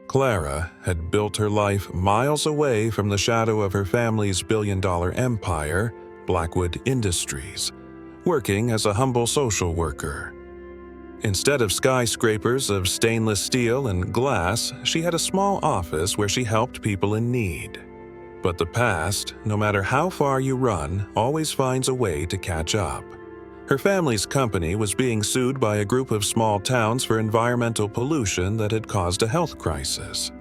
Clara had built her life miles away from the shadow of her family's billion-dollar empire, Blackwood Industries, working as a humble social worker. Instead of skyscrapers of stainless steel and glass, she had a small office where she helped people in need. But the past, no matter how far you run, always finds a way to catch up. Her family's company was being sued by a group of small towns for environmental pollution that had caused a health crisis.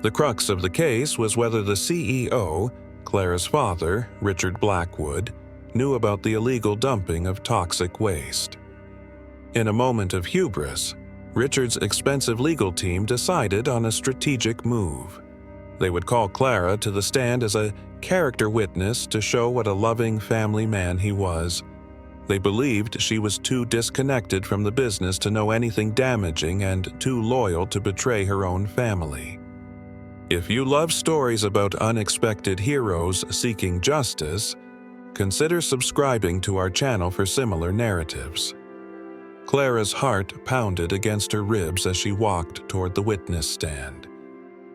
The crux of the case was whether the CEO, Clara's father, Richard Blackwood, knew about the illegal dumping of toxic waste. In a moment of hubris, Richard's expensive legal team decided on a strategic move. They would call Clara to the stand as a character witness to show what a loving family man he was. They believed she was too disconnected from the business to know anything damaging and too loyal to betray her own family. If you love stories about unexpected heroes seeking justice, consider subscribing to our channel for similar narratives. Clara's heart pounded against her ribs as she walked toward the witness stand.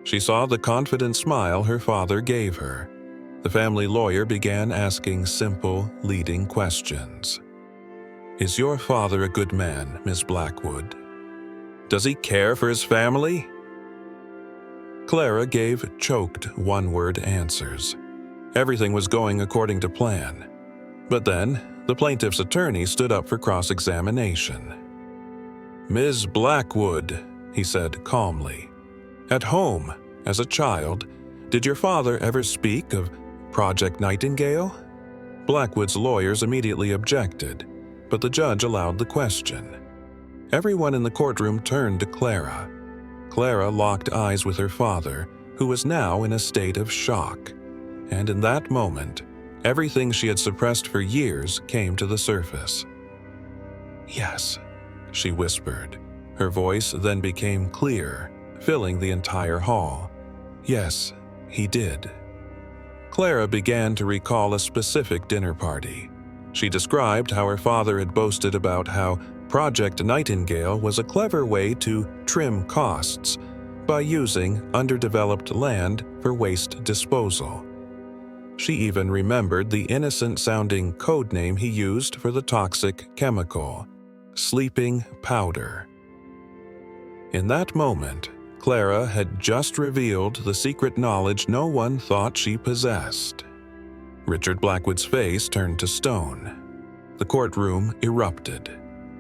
She saw the confident smile her father gave her. The family lawyer began asking simple, leading questions. Is your father a good man, Miss Blackwood? Does he care for his family? Clara gave choked one-word answers. Everything was going according to plan. But then, the plaintiff's attorney stood up for cross-examination. Ms. Blackwood, he said calmly, at home, as a child, did your father ever speak of Project Nightingale? Blackwood's lawyers immediately objected, but the judge allowed the question. Everyone in the courtroom turned to Clara. Clara locked eyes with her father, who was now in a state of shock. And in that moment, everything she had suppressed for years came to the surface. Yes, she whispered. Her voice then became clear, filling the entire hall. Yes, he did. Clara began to recall a specific dinner party. She described how her father had boasted about how Project Nightingale was a clever way to trim costs by using underdeveloped land for waste disposal. She even remembered the innocent-sounding code name he used for the toxic chemical, sleeping powder. In that moment, Clara had just revealed the secret knowledge no one thought she possessed. Richard Blackwood's face turned to stone. The courtroom erupted.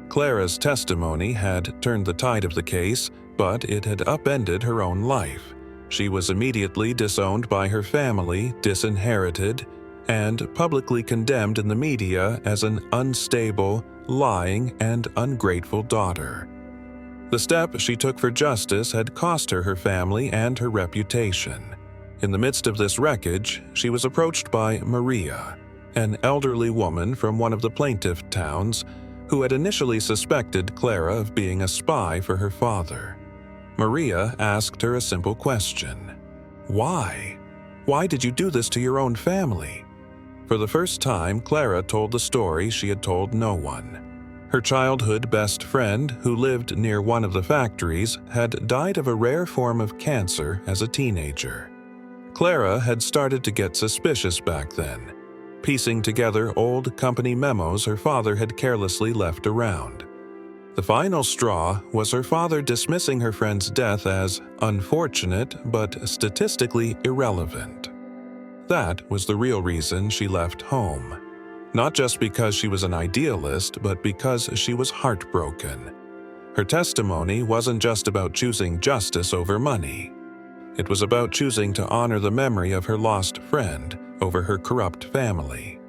Clara's testimony had turned the tide of the case, but it had upended her own life. She was immediately disowned by her family, disinherited, and publicly condemned in the media as an unstable, lying, and ungrateful daughter. The step she took for justice had cost her family and her reputation. In the midst of this wreckage, she was approached by Maria, an elderly woman from one of the plaintiff towns, who had initially suspected Clara of being a spy for her father. Maria asked her a simple question. Why? Why did you do this to your own family? For the first time, Clara told the story she had told no one. Her childhood best friend, who lived near one of the factories, had died of a rare form of cancer as a teenager. Clara had started to get suspicious back then, piecing together old company memos her father had carelessly left around. The final straw was her father dismissing her friend's death as unfortunate but statistically irrelevant. That was the real reason she left home. Not just because she was an idealist, but because she was heartbroken. Her testimony wasn't just about choosing justice over money. It was about choosing to honor the memory of her lost friend over her corrupt family.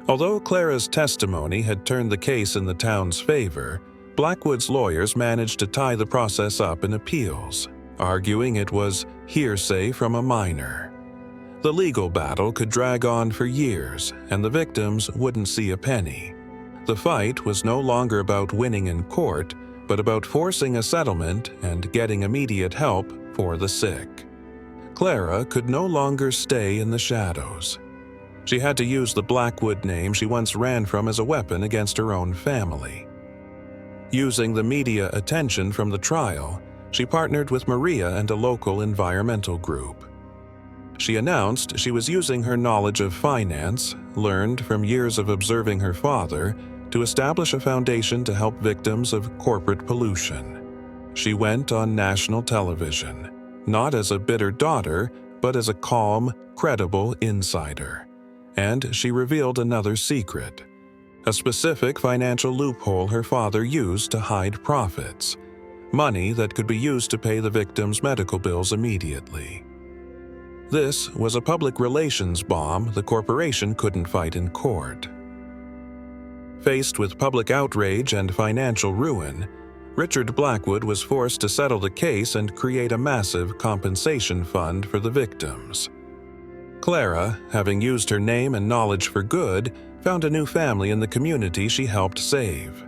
Although Clara's testimony had turned the case in the town's favor, Blackwood's lawyers managed to tie the process up in appeals, arguing it was hearsay from a minor. The legal battle could drag on for years, and the victims wouldn't see a penny. The fight was no longer about winning in court, but about forcing a settlement and getting immediate help for the sick. Clara could no longer stay in the shadows. She had to use the Blackwood name she once ran from as a weapon against her own family. Using the media attention from the trial, she partnered with Maria and a local environmental group. She announced she was using her knowledge of finance, learned from years of observing her father, to establish a foundation to help victims of corporate pollution. She went on national television, not as a bitter daughter, but as a calm, credible insider. And she revealed another secret: a specific financial loophole her father used to hide profits, money that could be used to pay the victims' medical bills immediately. This was a public relations bomb the corporation couldn't fight in court. Faced with public outrage and financial ruin, Richard Blackwood was forced to settle the case and create a massive compensation fund for the victims. Clara, having used her name and knowledge for good, found a new family in the community she helped save.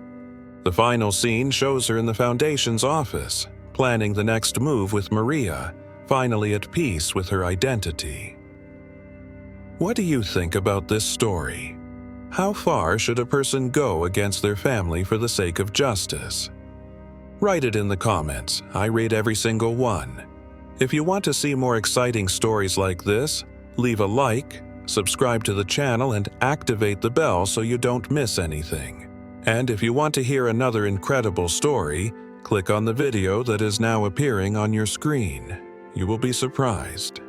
The final scene shows her in the Foundation's office, planning the next move with Maria, finally at peace with her identity. What do you think about this story? How far should a person go against their family for the sake of justice? Write it in the comments. I read every single one. If you want to see more exciting stories like this, leave a like, subscribe to the channel, and activate the bell so you don't miss anything. And if you want to hear another incredible story, click on the video that is now appearing on your screen. You will be surprised.